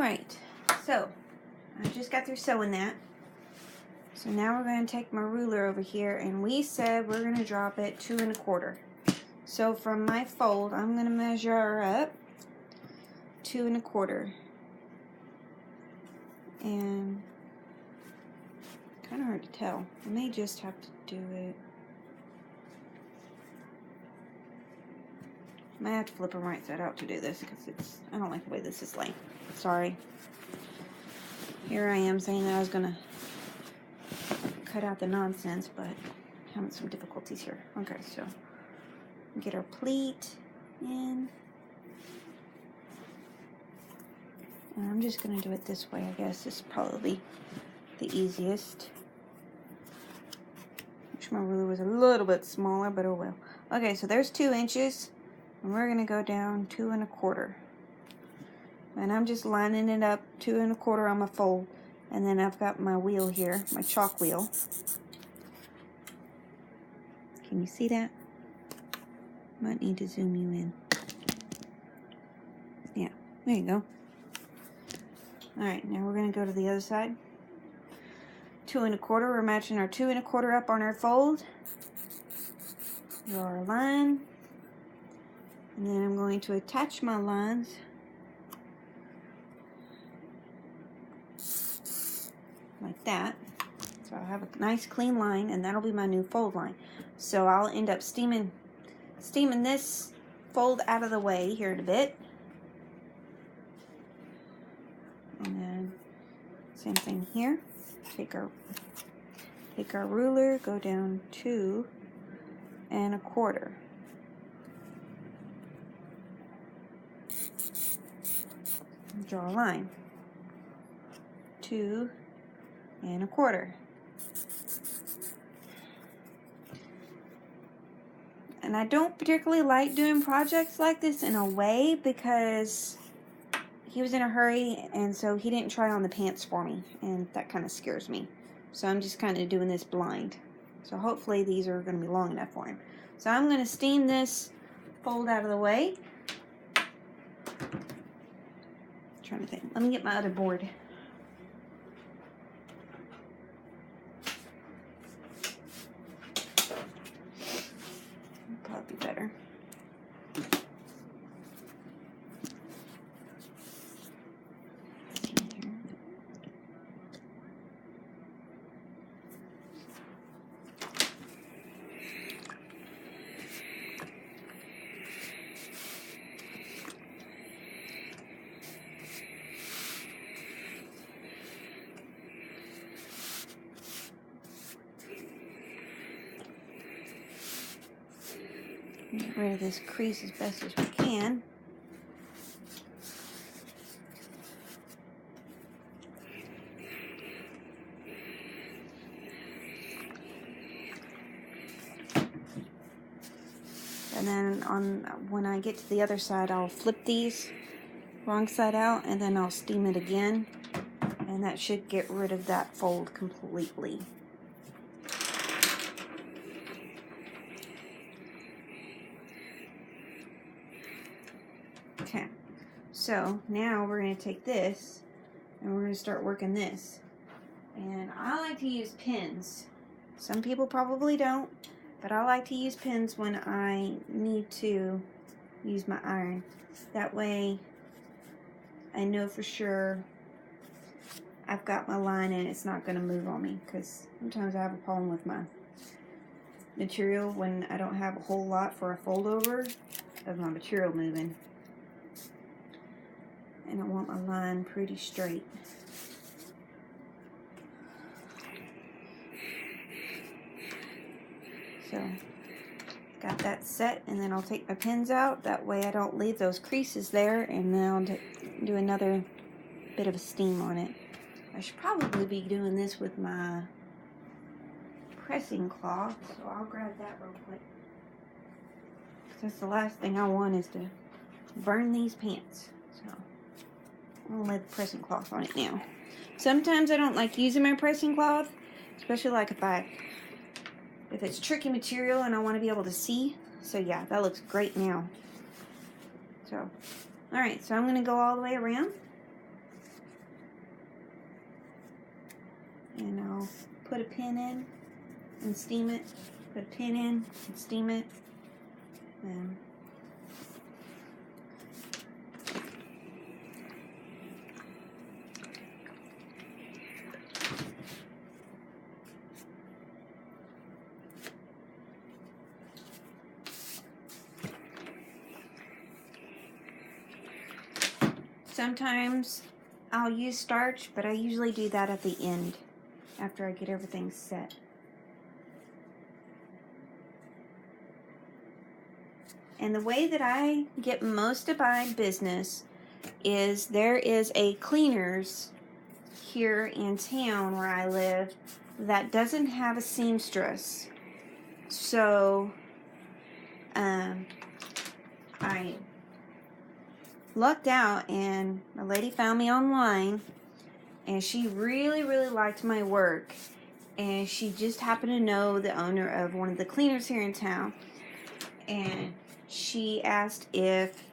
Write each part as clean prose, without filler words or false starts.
Alright, so I just got through sewing that. So now we're going to take my ruler over here, and we said we're going to drop it 2 1/4. So from my fold, I'm going to measure up 2 1/4. And kind of hard to tell. I may just have to do it. I might have to flip them right side out to do this because I don't like the way this is laying. Sorry. Here I am saying that I was going to cut out the nonsense, but having some difficulties here. Okay, so get our pleat in. And I'm just going to do it this way, I guess. This is probably the easiest. Wish my ruler was a little bit smaller, but oh well. Okay, so there's 2 inches. And we're going to go down 2 1/4. And I'm just lining it up 2 1/4 on my fold. And then I've got my wheel here, my chalk wheel. Can you see that? Might need to zoom you in. Yeah, there you go. Alright, now we're going to go to the other side. 2 1/4, we're matching our 2 1/4 up on our fold. Draw our line. And then I'm going to attach my lines. Like that. So I'll have a nice clean line, and that'll be my new fold line. So I'll end up steaming this fold out of the way here in a bit. And then same thing here. Take our ruler, go down 2 1/4. Draw a line. 2 1/4. And I don't particularly like doing projects like this in a way because he was in a hurry, and so he didn't try on the pants for me, and that kind of scares me. So I'm just kind of doing this blind. So hopefully these are going to be long enough for him. So I'm going to steam this fold out of the way. Trying to think. Let me get my other board. Probably be better. Get rid of this crease as best as we can. And then when I get to the other side, I'll flip these wrong side out, and then I'll steam it again. And that should get rid of that fold completely. Okay, so now we're going to take this and we're going to start working this. And I like to use pins. Some people probably don't, but I like to use pins when I need to use my iron. That way I know for sure I've got my line and it's not going to move on me, because sometimes I have a problem with my material when I don't have a whole lot for a fold over of my material moving. And I want my line pretty straight. So, got that set, and then I'll take my pins out. That way I don't leave those creases there, and then I'll do another bit of a steam on it. I should probably be doing this with my pressing cloth, so I'll grab that real quick. That's the last thing I want, is to burn these pants. So I'll lay the pressing cloth on it now. Sometimes I don't like using my pressing cloth, especially like if it's tricky material and I want to be able to see. So yeah, that looks great now. So, alright, so I'm going to go all the way around. and I'll put a pin in and steam it. Put a pin in and steam it. And sometimes I'll use starch, but I usually do that at the end after I get everything set. And the way that I get most of my business is there is a cleaners here in town where I live that doesn't have a seamstress. So I lucked out and a lady found me online, and she really liked my work, and she just happened to know the owner of one of the cleaners here in town, and she asked if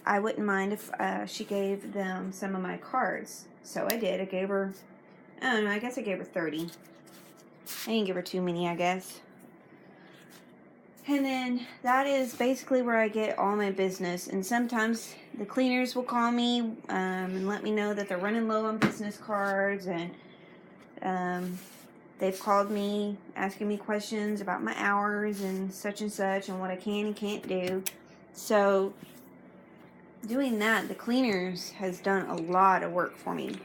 I wouldn't mind if she gave them some of my cards. So I did. I gave her, I don't know, I guess I gave her 30. I didn't give her too many, I guess. And then that is basically where I get all my business. And sometimes the cleaners will call me and let me know that they're running low on business cards. And they've called me asking me questions about my hours and such and what I can and can't do. So doing that, the cleaners has done a lot of work for me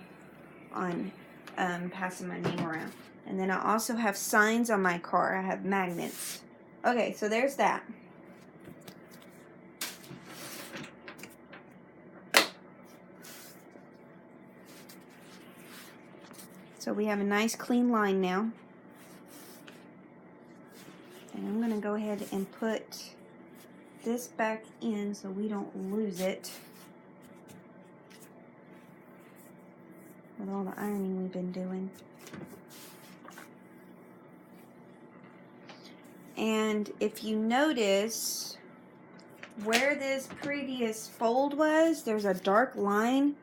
on passing my name around. And then I also have signs on my car. I have magnets. Okay, so there's that. So we have a nice clean line now. And I'm going to go ahead and put this back in so we don't lose it with all the ironing we've been doing. And if you notice where this previous fold was, there's a dark line,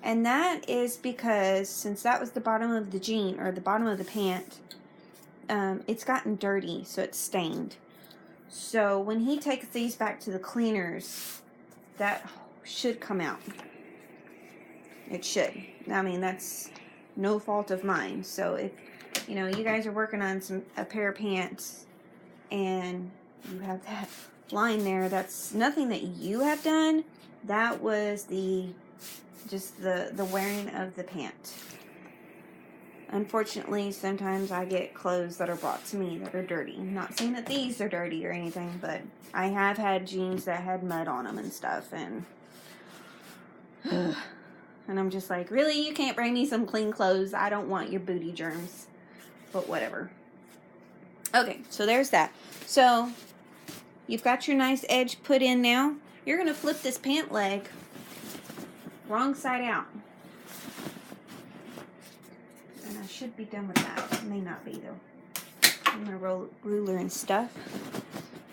and that is because since that was the bottom of the jean or the bottom of the pant, it's gotten dirty, so it's stained. So when he takes these back to the cleaners, that should come out. It should. I mean, that's no fault of mine. So if you know you guys are working on a pair of pants and you have that line there, that's nothing that you have done. That was just the wearing of the pant. Unfortunately, sometimes I get clothes that are brought to me that are dirty. I'm not saying that these are dirty or anything, but I have had jeans that had mud on them and stuff, and I'm just like, really? You can't bring me some clean clothes? I don't want your booty germs. But whatever. Okay, so there's that. So you've got your nice edge put in now. You're going to flip this pant leg wrong side out. And I should be done with that. May not be, though. I'm going to roll ruler and stuff.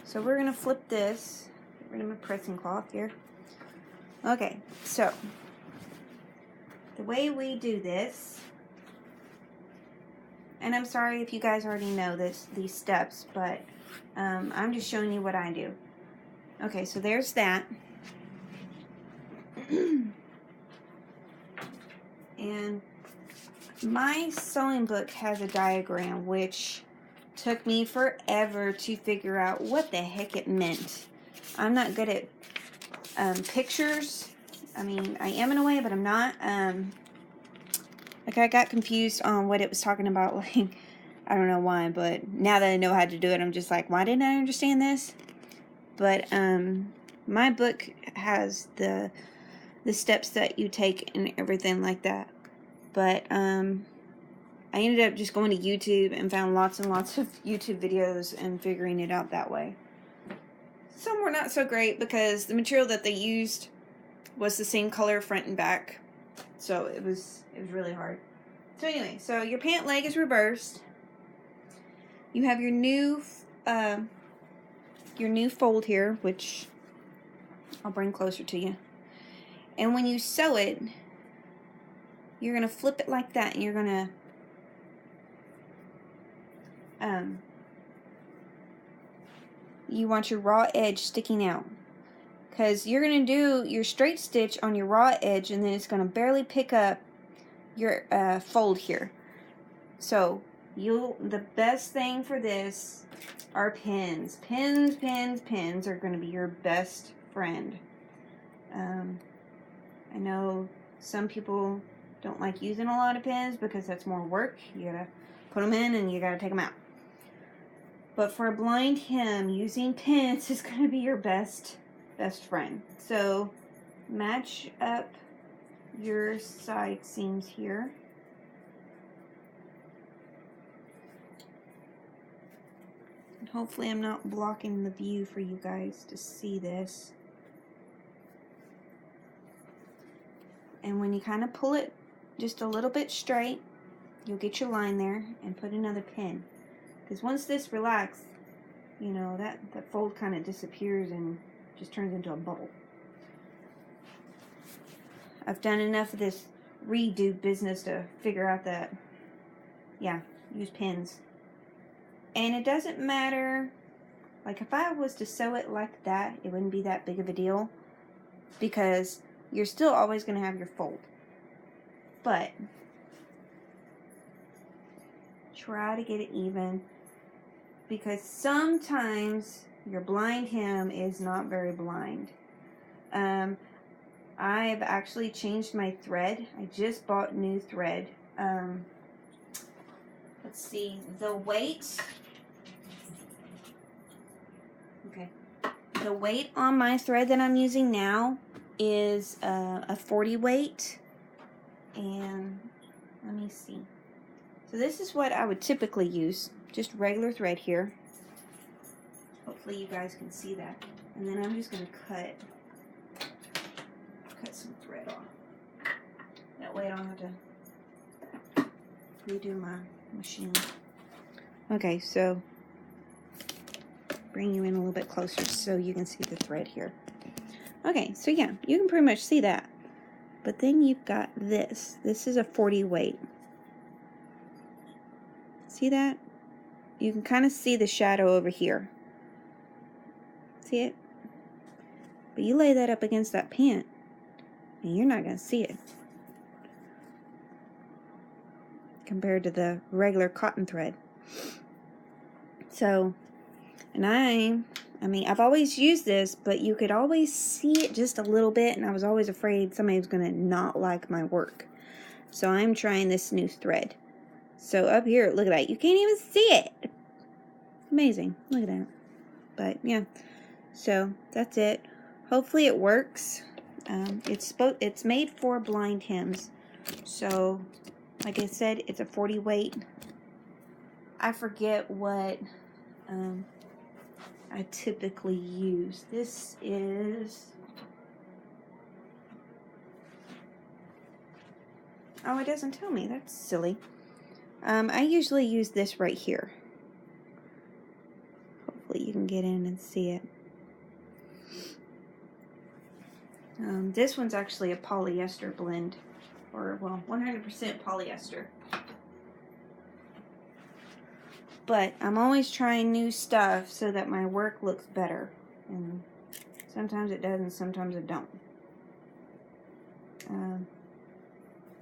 So we're going to flip this. Get rid of my pressing cloth here. Okay, so the way we do this, and I'm sorry if you guys already know these steps, but I'm just showing you what I do. Okay, so there's that. And my sewing book has a diagram which took me forever to figure out what the heck it meant. I'm not good at pictures. I mean, I am in a way, but I'm not. Like, I got confused on what it was talking about. Like, I don't know why, but now that I know how to do it, I'm just like, why didn't I understand this? But my book has the steps that you take and everything like that. But I ended up just going to YouTube and found lots and lots of YouTube videos and figuring it out that way. Some were not so great because the material that they used was the same color front and back. So it was really hard. So anyway, so your pant leg is reversed. You have your new fold here, which I'll bring closer to you. And when you sew it, you're going to flip it like that, and you're going to you want your raw edge sticking out, because you're going to do your straight stitch on your raw edge, and then it's going to barely pick up your fold here. So the best thing for this are pins. Pins are going to be your best friend. I know some people don't like using a lot of pins because that's more work. You gotta put them in and you gotta take them out. But for a blind hem, using pins is going to be your best friend. So match up your side seams here. And hopefully I'm not blocking the view for you guys to see this. And when you kind of pull it just a little bit straight, you'll get your line there and put another pin. Because once this relaxes, you know, that fold kind of disappears and just turns into a bubble. I've done enough of this redo business to figure out that, yeah, use pins. And it doesn't matter, like if I was to sew it like that, it wouldn't be that big of a deal, because you're still always going to have your fold. But try to get it even, because sometimes your blind hem is not very blind. I've actually changed my thread. I just bought new thread. Let's see, the weight. Okay. The weight on my thread that I'm using now is a 40 weight. And let me see. So this is what I would typically use. Just regular thread here. Hopefully you guys can see that. And then I'm just going to cut some thread off. That way I don't have to redo my machine. Okay, so bring you in a little bit closer so you can see the thread here. Okay, so yeah, you can pretty much see that. But then you've got this. This is a 40 weight. See that? You can kind of see the shadow over here. See it? But you lay that up against that pant, and you're not going to see it. Compared to the regular cotton thread. So, and I mean, I've always used this, but you could always see it just a little bit, and I was always afraid somebody was going to not like my work. So I'm trying this new thread. So up here, look at that. You can't even see it. Amazing. Look at that. But yeah, so that's it. Hopefully it works. It's made for blind hems. So, like I said, it's a 40 weight. I forget what I typically use. This is, oh, it doesn't tell me. That's silly. I usually use this right here. Hopefully you can get in and see it. This one's actually a polyester blend, or well, 100% polyester. But I'm always trying new stuff so that my work looks better. And sometimes it does and sometimes it don't.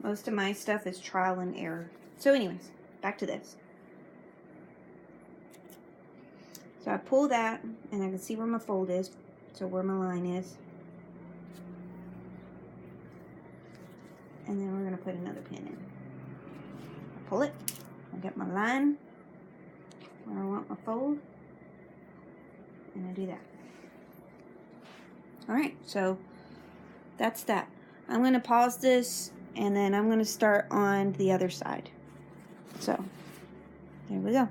Most of my stuff is trial and error. So anyways, back to this. So I pull that and I can see where my fold is. So where my line is. And then we're going to put another pin in. I pull it. I get my line where I want my fold. And I do that. Alright, so that's that. I'm going to pause this and then I'm going to start on the other side. So, there we go.